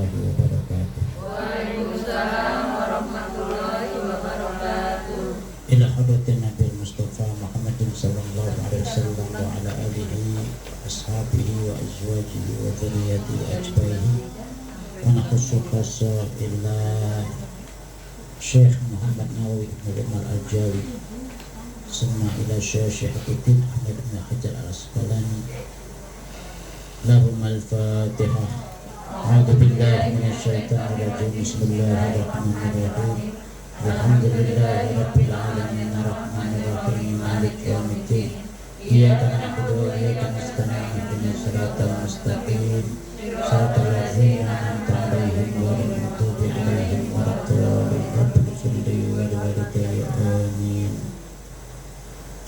warahmatullahi wabarakatuh. Waalaikumsalam warahmatullahi wabarakatuh. Ila hadratin Nabi Mustafa Muhammadin sallallahu alaihi wasallam wa ala alihi ashabihi wa azwajihi wa dzurriyyatihi ajma'in. Wa naqussu qassa illa Syekh Muhammad Nawawi bin Al-Aljawi summa ila Syekh Hafidzin Ahmad bin Hajar Al-Asqalani. Lahum al-Fatihah. A'udzu billahi minasyaitonir rajim. Bismillahirrahmanirrahim. Alhamdulillahi rabbil alamin arrahmanir rahim maliki yaumiddin. Iyyaka na'budu wa iyyaka nasta'in ihdinas siratal mustaqim. Shiratal ladzina an'amta 'alaihim ghairil maghdubi 'alaihim waladdallin. Rabbil ighfirli wa liwalidayya amin.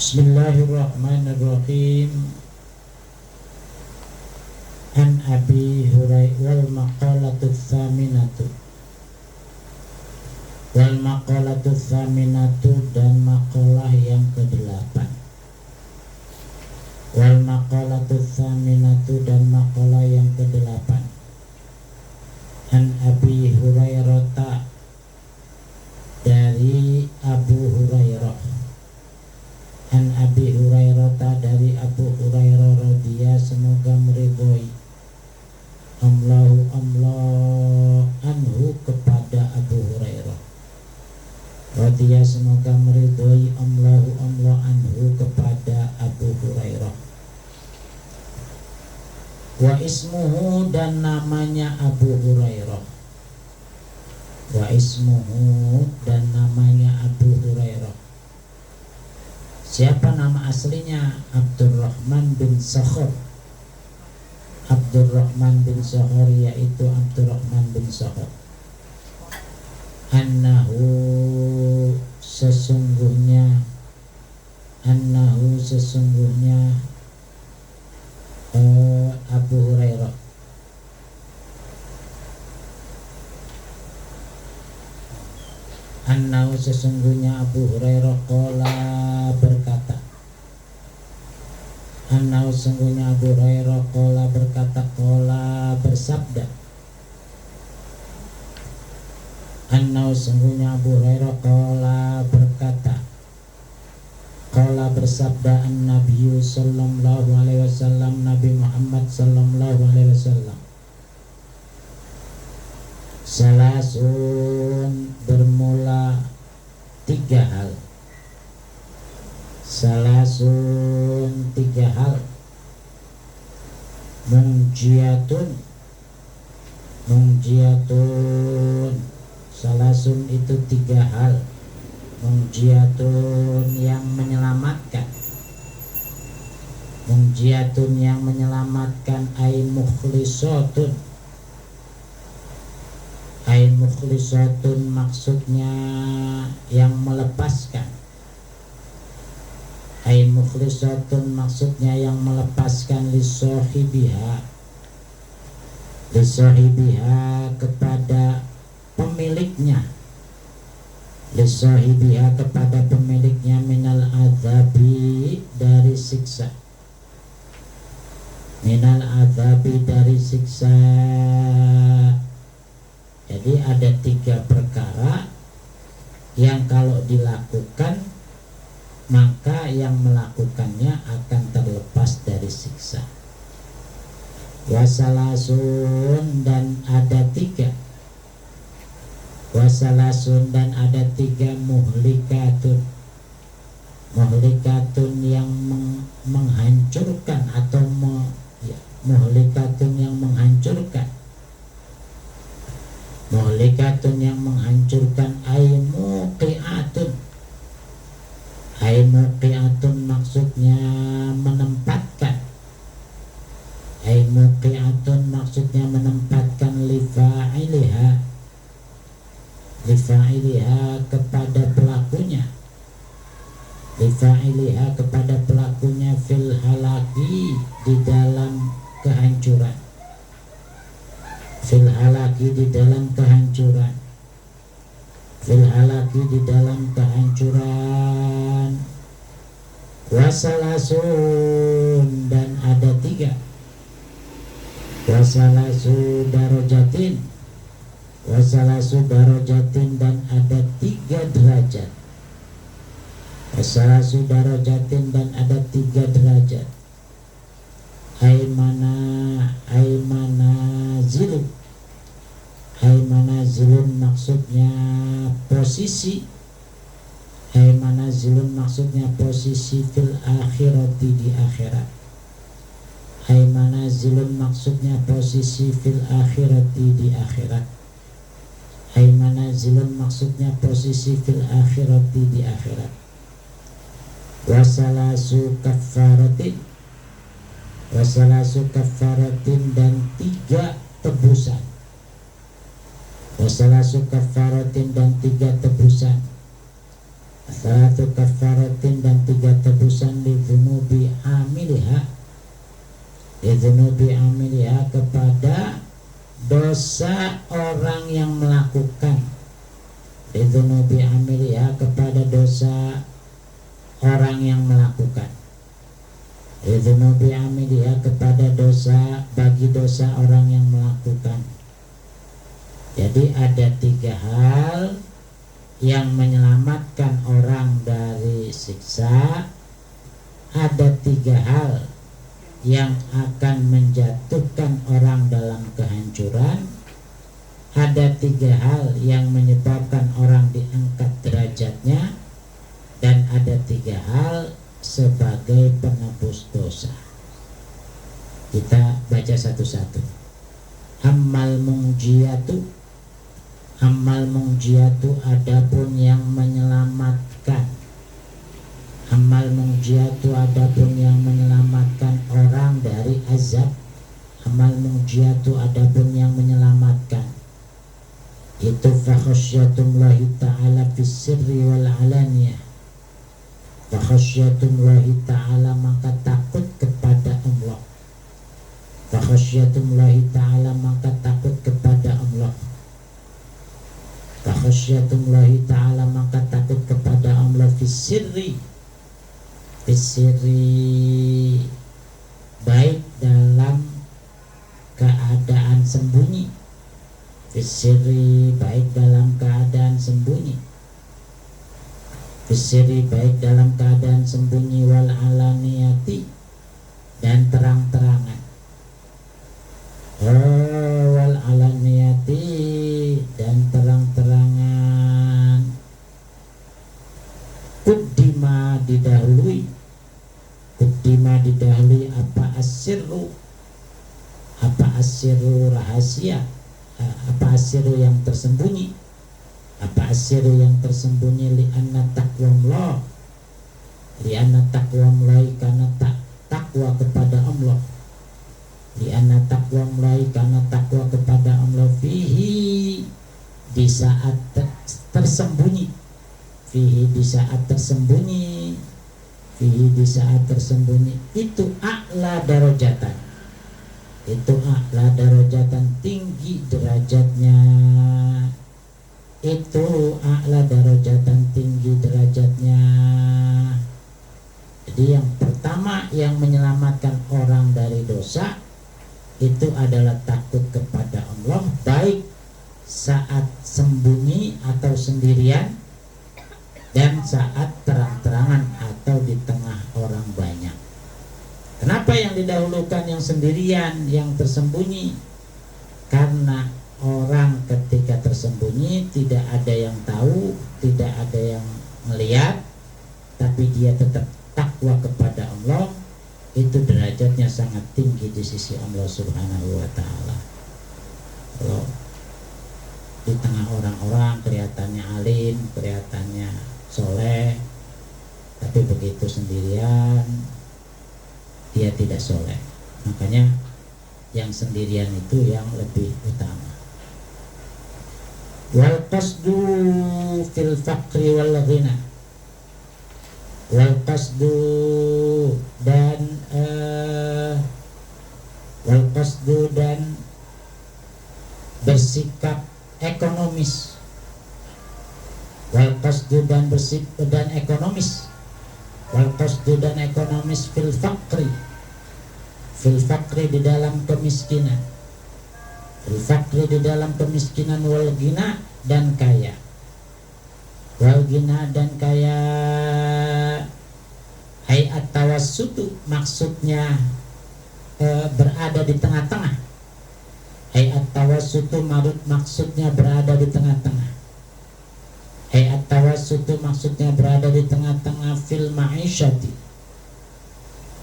Bismillahirrahmanirrahim. An Abi Hurairah wal maqalatu tsaminatu. Wal maqalatu tsaminatu dan maqalah yang ke-8. Wal maqalatu tsaminatu dan maqalah yang ke-8. An Abi Hurairah dari Abu Hurairah. An Abi Hurairah dari Abu Hurairah radhiyallahu semoga meridhoi Allah anhu kepada Abu Hurairah. Radhiya semoga meridhoi Allah anhu kepada Abu Hurairah. Wa ismuhu dan namanya Abu Hurairah. Wa ismuhu dan namanya Abu Hurairah. Siapa nama aslinya? Abdurrahman bin Sakhar. Abdurrahman bin Sakhar yaitu Abdurrahman bin Sakhar. Annahu sesungguhnya Abu Hurairah Annahu sesungguhnya Abu Hurairah qala berkata. Annahu sesungguhnya Abu Hurairah qala berkata, qala bersabda. Annahu sesungguhnya Abu Hurairah qala berkata, qala bersabda an-Nabi sallallahu alaihi wasallam, Nabi Muhammad sallallahu alaihi wasallam. Salasun bermula 3 hal. Salasun 3 hal. Munjiatun salasun itu 3 hal. Munjiatun yang menyelamatkan. Munjiatun yang menyelamatkan. Ay mukhlisatun maksudnya yang melepaskan. Ay mukhlisatun maksudnya yang melepaskan lisohibiha kepada pemiliknya. Lisohibiha kepada pemiliknya minal azabi dari siksa. Minal azabi dari siksa. Jadi ada 3 perkara yang kalau dilakukan maka yang melakukannya akan terlepas dari siksa. Wasalasun dan ada 3 muhlikatun yang menghancurkan atau muhlikatun yang menghancurkan. Muhlikatun yang menghancurkan. Ay muqiatun maksudnya menempatkan. Ay muqiatun maksudnya menempatkan lifa'iliha kepada pelakunya. Lifa'iliha kepada pelakunya fil halaki di dalam kehancuran. Fil halaki di dalam kehancuran. Fil halaki di dalam kehancuran. Wasalasun dan ada 3. Wasalasu darajatin wasalasu darajatin dan ada 3 derajat, wasalasu darajatin dan ada 3 derajat. Manazilun maksudnya posisi, manazilun maksudnya posisi fil akhirati di akhirat. Manazilun maksudnya posisi fil akhirati di akhirat. Manazilun maksudnya posisi fil akhirati di akhirat. Wasalasu kafaratin, wasalasu kafaratin dan 3 tebusan. Wasalasu kafaratin dan 3 tebusan. Wasalasu kafaratin dan 3 tebusan li dzunubi amiliha, li dzunubi amiliha kepada dosa orang yang melakukan, li dzunubi amiliha kepada dosa orang yang melakukan, li dzunubi amiliha kepada dosa, bagi dosa orang yang melakukan. Jadi ada 3 hal yang menyelamatkan orang dari siksa, ada 3 hal yang akan menjatuhkan orang dalam kehancuran, ada 3 hal yang menyebabkan orang diangkat derajatnya, dan ada 3 hal sebagai penebus dosa. Kita baca satu-satu. Ammal munjiyatu, amal munjiyatu adapun yang menyelamatkan, amal munjiyatu adapun yang menyelamatkan orang dari azab, amal munjiyatu adapun yang menyelamatkan itu fakhasyatullahi ta'ala fis sirri wal alaniyah, fakhasyatullahi ta'ala maka takut kepada Allah, fakhasyatullahi ta'ala maka takut kepada Allah, fakhasyatullahi ta'ala maka takut kepada Allah fis sirri, baik dalam keadaan sembunyi, fis sirri baik dalam keadaan sembunyi, fis sirri baik dalam keadaan sembunyi, wal alaniyati dan terang-terangan, wal alaniyati dan terang-terangan. Kuddima didahului, kuddima didahului apa asirru, apa asirru rahasia, apa asirru yang tersembunyi, apa asirru yang tersembunyi, li'anna taqwallah, li'anna taqwallah karena takwa kepada Allah, li'anna taqwallah karena takwa kepada Allah, fihi di saat tersembunyi, fihi di saat tersembunyi, fihi di saat tersembunyi itu a'la darajatan, itu a'la darajatan tinggi derajatnya, itu a'la darajatan tinggi derajatnya. Jadi yang pertama yang menyelamatkan orang dari dosa itu adalah takut kepada Allah, baik saat sembunyi atau sendirian, dan saat terang-terangan atau di tengah orang banyak. Kenapa yang didahulukan yang sendirian, yang tersembunyi? Karena orang ketika tersembunyi tidak ada yang tahu, tidak ada yang melihat, tapi dia tetap takwa kepada Allah, itu derajatnya sangat tinggi di sisi Allah Subhanahu wa ta'ala. Kalau di tengah orang-orang kelihatannya alim, kelihatannya soleh, tapi begitu sendirian dia tidak soleh. Makanya yang sendirian itu yang lebih utama. Wal qasdu fil faqri wal ghina, wal qasdu dan wal qasdu dan bersikap ekonomis, wal qasdu dan bersikap dan ekonomis, wal qasdu dan ekonomis fil faqri di dalam kemiskinan, fil faqri di dalam kemiskinan, wal ghina dan kaya. Wal ghina dan kaya, ai at-tawassutu maksudnya berada di tengah-tengah. Ai at-tawassutu maksudnya berada di tengah-tengah. Ai at-tawassutu maksudnya berada di tengah-tengah fil ma'isyati.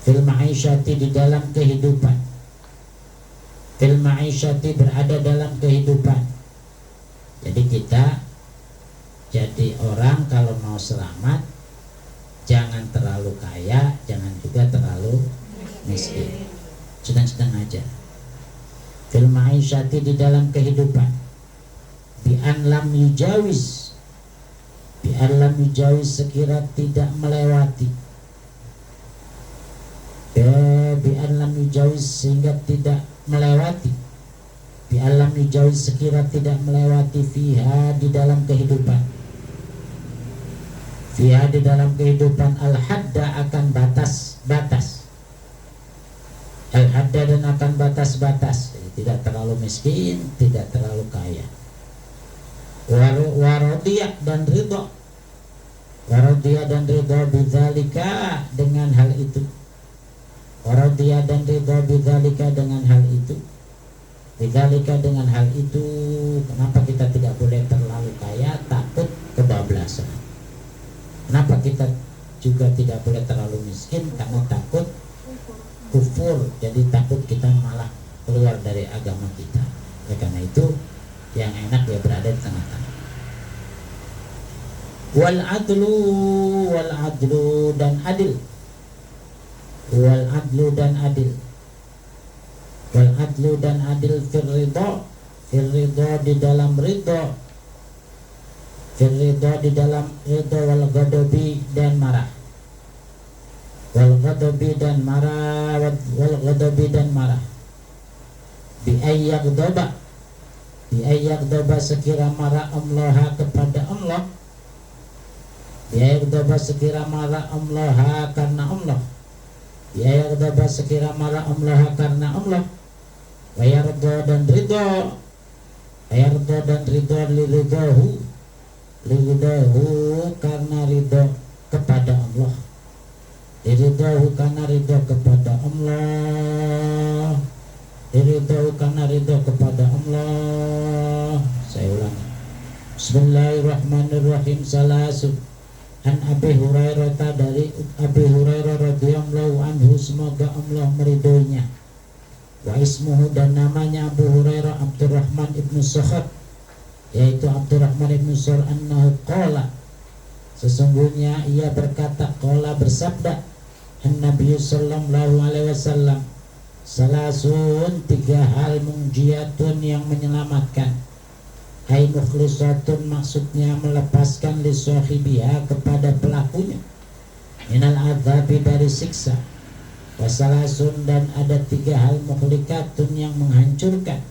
Fil ma'isyati di dalam kehidupan. Fil ma'isyati berada dalam kehidupan. Jadi kita jadi orang kalau mau selamat jangan terlalu kaya, jangan juga terlalu miskin. Sedang-sedang aja. Fil ma'isyati di dalam kehidupan. Bi an lam yujawiz. Bi an lam yujawiz sekira tidak melewati. Bi an lam yujawiz sehingga tidak melewati. Bi an lam yujawiz sekira tidak melewati fiha di dalam kehidupan. Fiha di dalam kehidupan al-hadda akan batas-batas. Al-hadda dan akan batas-batas. Jadi tidak terlalu miskin, tidak terlalu kaya. Waradiyah dan ridho. Waradiyah dan ridho bidzalika dengan hal itu. Waradiyah dan ridho bidzalika dengan hal itu. Bidzalika dengan hal itu. Kenapa kita tidak boleh terlalu kaya? Takut kebablasan. Kenapa kita juga tidak boleh terlalu miskin? Karena takut kufur, jadi takut kita malah keluar dari agama kita. Oleh karena itu yang enak ya berada di tengah-tengah. Wal adlu dan adil. Wal adlu dan adil. Wal adlu dan adil fil ridho di dalam ridho. Fil ridho di dalam ridho, wal ghadabi dan marah. Wal ghadabi dan marah, wal ghadabi dan marah. Bi ayyaghdaba, bi ayyaghdaba sekira marah Allah kepada Allah. Bi ayyaghdaba sekira marah Allah karena Allah. Bi ayyaghdaba sekira marah Allah karena Allah. Wa yarda dan ridha. Wa yarda dan ridha liridhahu. Liridhahu karena ridha kepada Allah. Ridhahu karena ridha kepada Allah. Ridhahu karena ridha kepada Allah. Saya ulangi. Bismillahirrahmanirrahim. Salasun an Abi Hurairah, dari Abi Hurairah radhiyallahu anhu, semoga Allah meridhoinya. Wa ismuhu dan namanya Abu Hurairah Abdurrahman ibnu Sakhar, yaitu Abdurrahman ibnu Sakhar, annahu qala, sesungguhnya ia berkata, qala bersabda, an-Nabi sallallahu alaihi wasallam, salasun tiga hal munjiyatun yang menyelamatkan. Ai mukhlisatun maksudnya melepaskan li sahibiha kepada pelakunya. Minal adzabi dari siksa. Wasalasun dan ada tiga hal mukhlikatun yang menghancurkan.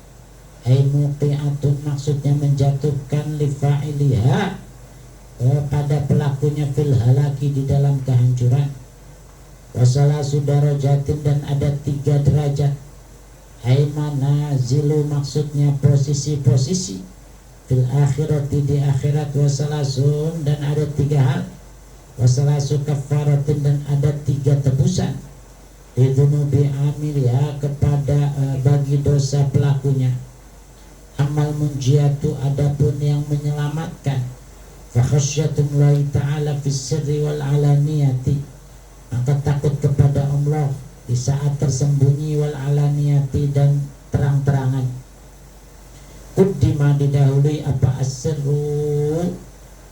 Ai muqiatun maksudnya menjatuhkan li fa'iliha pada pelakunya fil halaki di dalam kehancuran. Wasalasu darajatin dan ada tiga derajat. Ai manazilu maksudnya posisi-posisi fil akhirati di akhirat. Wasalasun dan ada tiga hal. Wasalasu kafaratin dan ada tiga tebusan lidzunubi amilya kepada bagi dosa pelakunya. Amal munjiatu adapun yang menyelamatkan, fa khasyatullahi ta'ala fis sirri wal alaniyati, maka takut kepada Allah di saat tersembunyi, wal alaniyati dan terang-terangan. Qaddima didahului apa as-sirru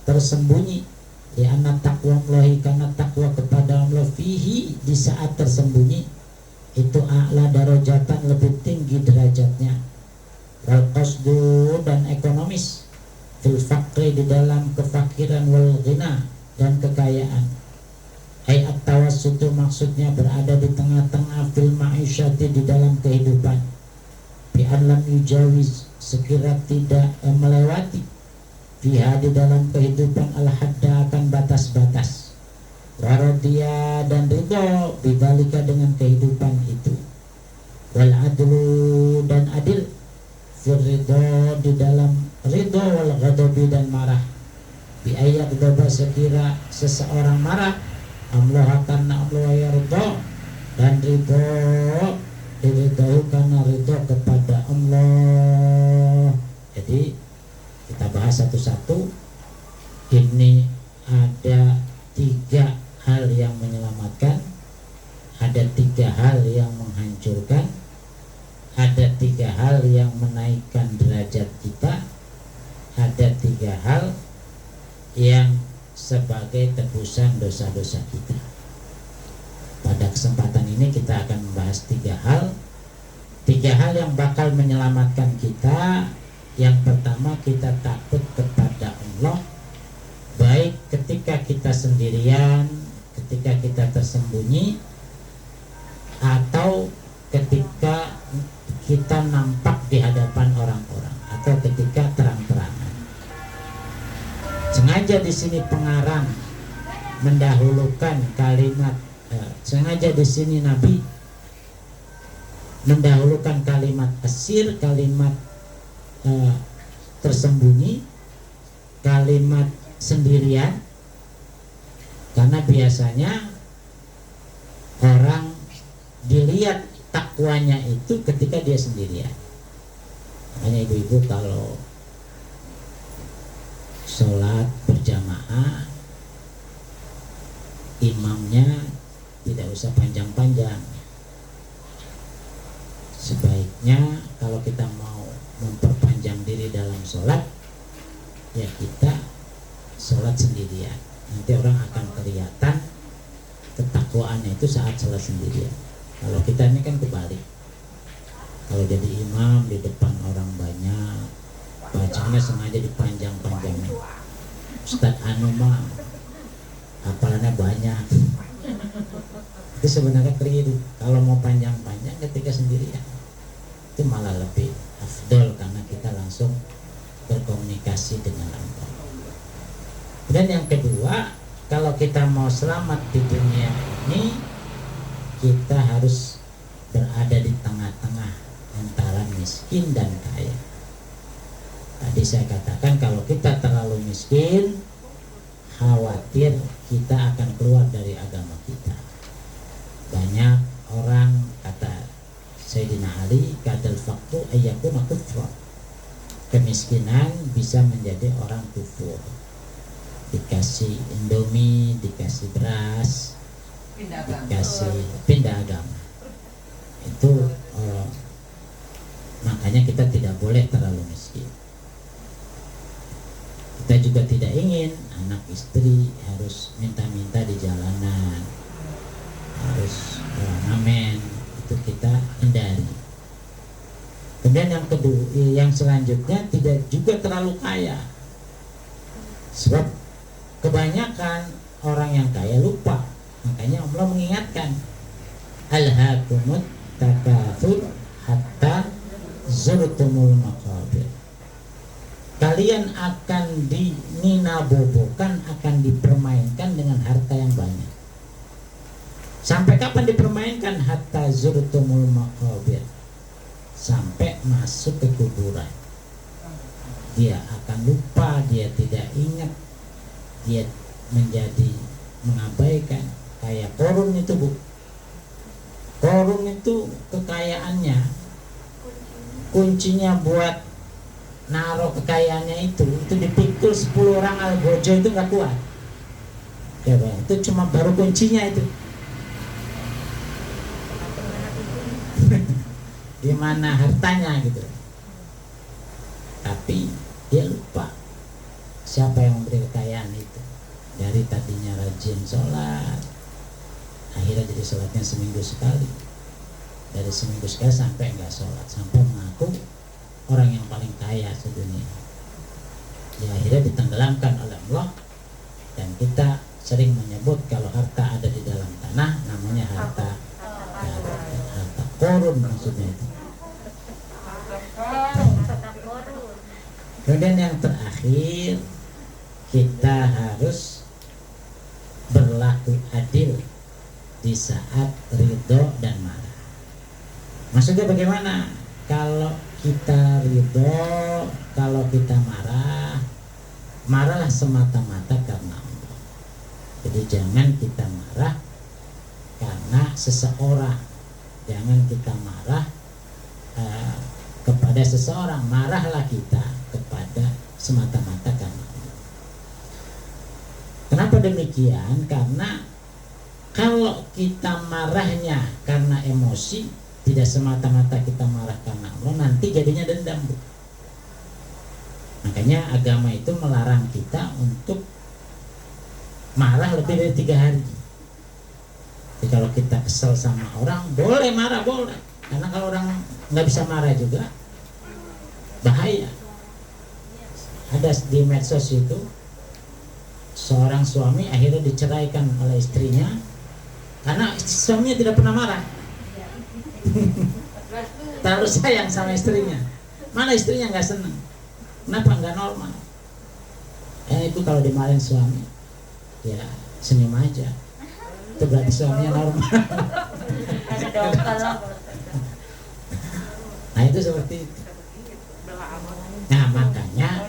tersembunyi, ya anna taqwallahi karena takwa kepada Allah fihi di saat tersembunyi itu a'la darajatan lebih tinggi derajatnya. Wal qasdu dan ekonomis, fil faqri di dalam kefakiran, wal ghina dan kekayaan. Ai at-tawassutu maksudnya berada di tengah-tengah, fil ma'isyati di dalam kehidupan. Bi an lam yujawiz sekira tidak melewati, fiha di dalam kehidupan, al-hadda akan batas-batas. Waradiyah dan ridho bidzalika dengan kehidupan itu. Wal adlu dan adil Ridho, di dalam ridho wal ghadabi dan marah. Bi ayat doba, sekira seseorang marah, Allah karena Allah yarda, dan ridho diridhoi karena ridho kepada Allah. Jadi kita bahas satu-satu. Ini ada 3 hal yang menyelamatkan, ada 3 hal yang menghancurkan, ada 3 hal yang menaikkan derajat kita, ada 3 hal yang sebagai tebusan dosa-dosa kita. Pada kesempatan ini kita akan membahas 3 hal. 3 hal yang bakal menyelamatkan kita. Yang pertama, kita takut kepada Allah, baik ketika kita sendirian, ketika kita tersembunyi, atau ketika kita nampak di hadapan orang-orang, atau ketika terang-terangan. Sengaja di sini pengarang mendahulukan kalimat, sengaja di sini Nabi mendahulukan kalimat asir, kalimat tersembunyi, kalimat sendirian, karena biasanya orang dilihat takwanya itu ketika dia sendirian. Makanya ibu-ibu kalau sholat berjamaah, imamnya tidak usah panjang-panjang. Sebaiknya kalau kita mau memperpanjang diri dalam sholat, ya kita sholat sendirian. Nanti orang akan kelihatan ketakwaannya itu saat sholat sendirian. Kalau kita ini kan kebalik. Kalau jadi imam di depan orang banyak, bacanya sengaja dipanjang-panjangin. Ustadz anu mah hafalannya banyak. Itu sebenarnya keliru. Kalau mau panjang-panjang ketika sendirian, itu malah lebih afdol karena kita langsung berkomunikasi dengan Allah. Dan yang kedua, kalau kita mau selamat di dunia ini, kita harus berada di tengah-tengah antara miskin dan kaya. Tadi saya katakan kalau kita terlalu miskin, khawatir kita akan keluar dari agama kita. Banyak orang, kata Sayyidina Ali, kadal faqru ayyakuna kufra. Kemiskinan bisa menjadi orang kufur. Dikasih indomie, dikasih beras, dikasih pindah agama. Itu makanya kita tidak boleh terlalu miskin. Kita juga tidak ingin anak istri harus minta-minta di jalanan, harus ngamen. Itu kita hindari. Kemudian yang kedua, yang selanjutnya, tidak juga terlalu kaya. Sebab kebanyakan orang yang kaya lupa. Makanya Allah mengingatkan, alhaakumut takatsur hatta zurtumul maqabir. Kalian akan dininabobokan, akan dipermainkan dengan harta yang banyak. Sampai kapan dipermainkan? Hatta zurtumul maqabir, sampai masuk ke kuburan. Dia akan lupa, dia tidak ingat, dia menjadi mengabaikan. Kayak Korun itu, Bu. Korun itu kekayaannya, kuncinya buat naruh kekayaannya itu dipikul 10 orang algojo itu nggak kuat. Ya, itu cuma baru kuncinya itu. Gimana hartanya gitu. Tapi dia lupa siapa yang memberi kekayaan itu. Dari tadinya rajin sholat, akhirnya jadi sholatnya seminggu sekali. Dari seminggu sekali sampai enggak sholat, sampai mengaku orang yang paling kaya sedunia. Ya, akhirnya ditenggelamkan oleh Allah. Dan kita sering menyebut kalau harta ada di dalam tanah namanya harta korun, maksudnya itu. Kemudian yang terakhir, kita harus berlaku adil di saat ridho dan marah. Maksudnya bagaimana? Kalau kita ridho kalau kita marahlah semata-mata karena Allah. Jadi jangan kita marah karena seseorang, jangan kita marah kepada seseorang, marahlah kita kepada semata-mata karena Allah. Kenapa demikian? Karena kalau kita marahnya karena emosi, tidak semata-mata kita marah karena Allah, nanti jadinya dendam. Makanya agama itu melarang kita untuk marah lebih dari 3 hari. Jadi kalau kita kesel sama orang, boleh marah, boleh. Karena kalau orang nggak bisa marah juga, bahaya. Ada di medsos itu, seorang suami akhirnya diceraikan oleh istrinya karena suaminya tidak pernah marah. Terlalu sayang sama istrinya. Mana istrinya nggak seneng? Kenapa nggak normal? Itu kalau dimarahin suami, ya senyum aja. Itu berarti suaminya normal. Nah itu seperti itu. Nah makanya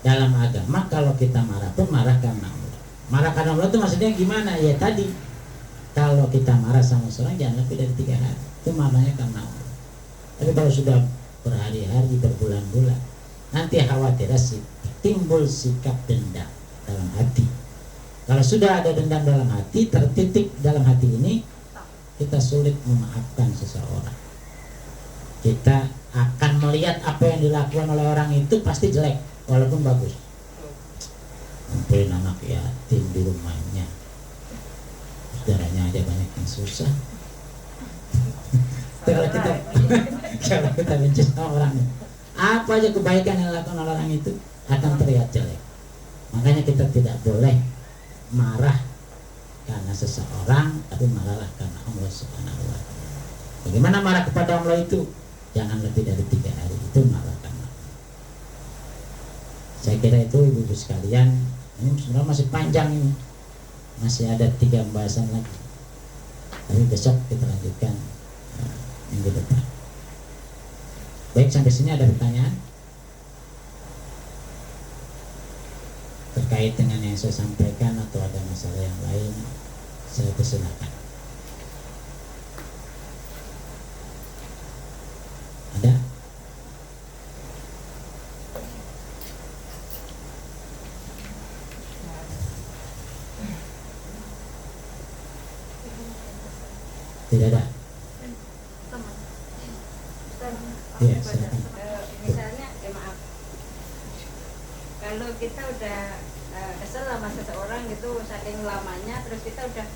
dalam agama kalau kita marah pun marah karena Allah. Marah karena Allah itu maksudnya gimana? Ya tadi, kalau kita marah sama seorang jangan lebih dari 3 hari. Itu marahnya karena Allah. Tapi kalau sudah berhari-hari, berbulan-bulan, nanti khawatir timbul sikap dendam dalam hati. Kalau sudah ada dendam dalam hati, tertitik dalam hati ini, kita sulit memaafkan seseorang. Kita akan melihat apa yang dilakukan oleh orang itu pasti jelek, walaupun bagus. Ngumpulin anak yatim di rumahnya, saudaranya aja banyak yang susah. Kalau kita benci sama orang, apa aja kebaikan yang dilakukan oleh orang itu akan terlihat jelek. Makanya kita tidak boleh marah karena seseorang, tapi marahlah karena Allah Subhanahu wa Ta'ala. Bagaimana marah kepada Allah itu? Jangan lebih dari 3 hari, itu marah karena Allah. Saya kira itu ibu-ibu sekalian, ini sebenarnya masih panjang ini, masih ada 3 pembahasan lagi. Tapi besok kita lanjutkan minggu depan. Baik, sampai sini ada pertanyaan terkait dengan yang saya sampaikan atau ada masalah yang lain, saya persilakan. Ada? Tidak ada? Iya, silakan. Misalnya, maaf, kalau kita udah kesel sama seseorang gitu saking lamanya, terus kita udah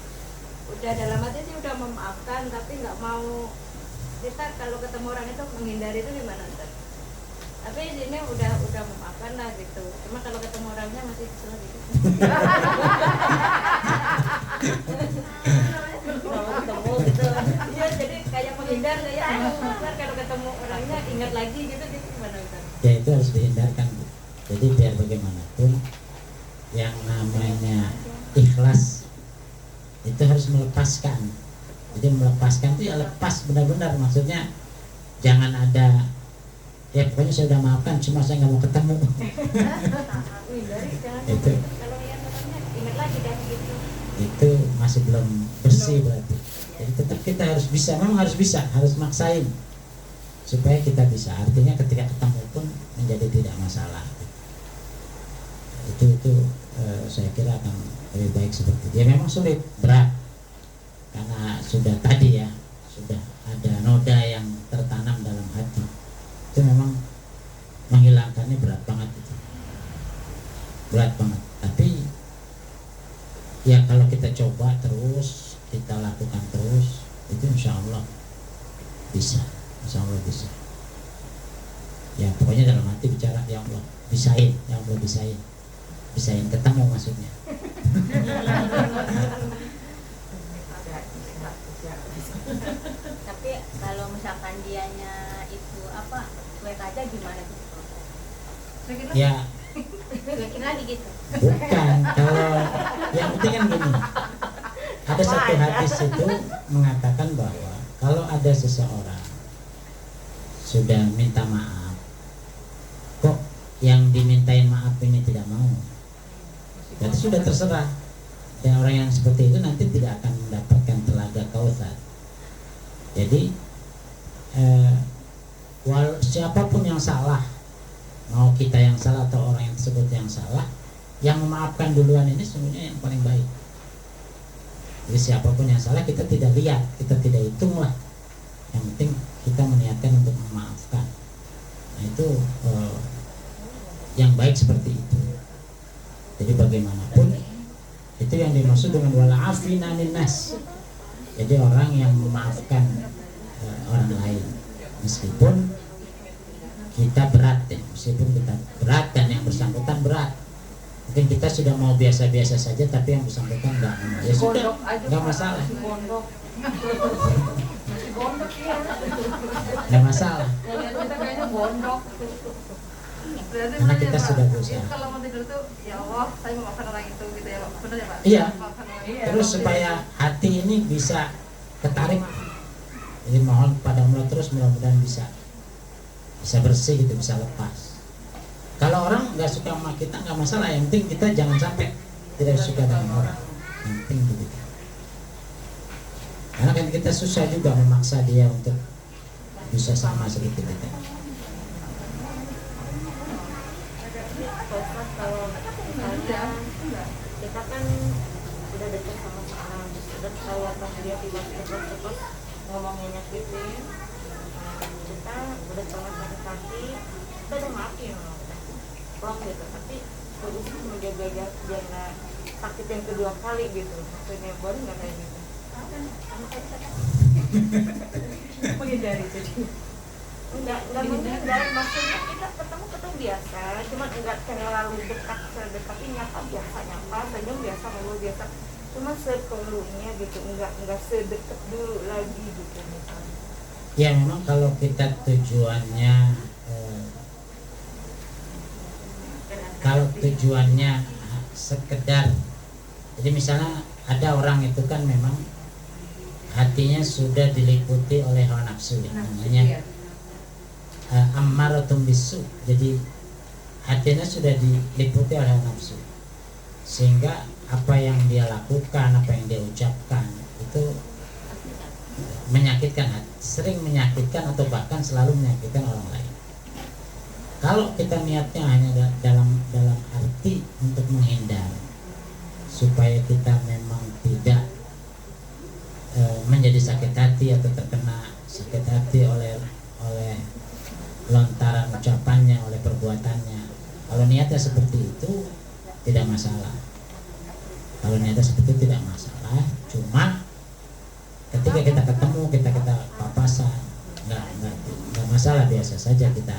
dalam hati sih udah memaafkan, tapi nggak mau, kita kalau ketemu orang itu menghindari itu gimana, Ustaz? Tapi sini udah memaafkan lah gitu, cuma kalau ketemu orangnya masih kesel gitu. Ketemu gitu, iya, jadi kayak menghindar ya. Kalau ketemu orangnya ingat lagi gitu gimana, Ustaz? Ya itu harus dihindarkan. Jadi biar bagaimanapun yang namanya ikhlas itu harus melepaskan. Jadi melepaskan itu ya lepas benar-benar, maksudnya jangan ada ya pokoknya saya udah maafkan, cuma saya nggak mau ketemu. Itu kalau yang orangnya ingat lagi dan gitu. Itu masih belum bersih berarti. Jadi tetap kita harus bisa, memang harus bisa, harus maksain supaya kita bisa. Artinya ketika ketemu pun menjadi tidak masalah. Itu saya kira akan lebih baik seperti itu. Ya memang sulit, berat, karena sudah tadi ya, sudah ada noda yang tertanam dalam hati. Itu memang menghilangkannya berat banget itu. Berat banget. Tapi ya kalau kita coba terus, kita lakukan terus, itu insya Allah bisa. Insya Allah bisa. Ya pokoknya dalam hati bicara, ya Allah bisain, ya Allah bisain ketemu maksudnya. Tapi kalau misalkan dianya itu apa cuek aja gimana gitu? Ya Cuekin lagi gitu. bukan, kalau yang penting kan gini, ada satu hadis itu mengatakan bahwa kalau ada seseorang sudah minta maaf, kok yang dimintain maaf ini tidak mau, berarti sudah terserah. Dan orang yang seperti itu nanti tidak akan mendapatkan telaga Kautsar. Jadi siapapun yang salah, mau kita yang salah atau orang yang tersebut yang salah, yang memaafkan duluan ini sebenarnya yang paling baik. Jadi siapapun yang salah kita tidak lihat, kita tidak hitung lah. Yang penting kita meniatkan untuk memaafkan. Nah itu yang baik seperti itu. Jadi bagaimanapun itu yang dimaksud dengan wala afina nas. Jadi orang yang memaafkan orang lain meskipun kita berat ya, meskipun kita berat dan yang bersangkutan berat. Mungkin kita sudah mau biasa-biasa saja tapi yang bersangkutan enggak. Ya sudah, enggak masalah. Enggak masalah. Karena kita sudah berusaha. Kalau mau tidur tuh, ya Allah, saya memaafkan orang itu gitu ya Pak. Benar ya Pak? Iya. Terus supaya hati ini bisa ketarik. Jadi mohon pada Allah terus mudah-mudahan bisa bersih gitu, bisa lepas. Kalau orang nggak suka sama kita nggak masalah, yang penting kita jangan sampai tidak suka dengan orang. Yang penting begitu. Karena kan kita susah juga memaksa dia untuk bisa sama seperti kita. Kalau misalnya kita kan udah dekat sama seorang, dan kalau pas dia tiba-tiba terus ngomongnya nyakitin, kita udah sangat sakit hati, kita udah maafin plong gitu, tapi berusaha menjaga biar nggak sakit yang kedua kali gitu. Maksudnya boleh nggak kayak gitu? Sama kayak kita Menghindari jadi. enggak menghindar, maksudnya kita ketemu biasa, cuman enggak terlalu dekat, sedekat ini nyapa biasa, senyum biasa, ngobrol biasa, cuma seperlunya gitu, enggak sedekat dulu lagi gitu misalnya. Ya memang kalau kita tujuannya sekedar, jadi misalnya ada orang itu kan memang hatinya sudah diliputi oleh hawa nafsu, namanya ammaratun bisu. Jadi hatinya sudah diliputi oleh hawa nafsu, sehingga apa yang dia lakukan, apa yang dia ucapkan itu menyakitkan hati, sering menyakitkan atau bahkan selalu menyakitkan orang lain. Kalau kita niatnya hanya dalam arti untuk menghindar, supaya kita memang tidak menjadi sakit hati atau terkena sakit hati oleh lontaran ucapannya, oleh perbuatannya. Kalau niatnya seperti itu tidak masalah. Kalau niatnya seperti itu tidak masalah. Cuma ketika kita ketemu, kita papasan, nggak masalah, biasa saja kita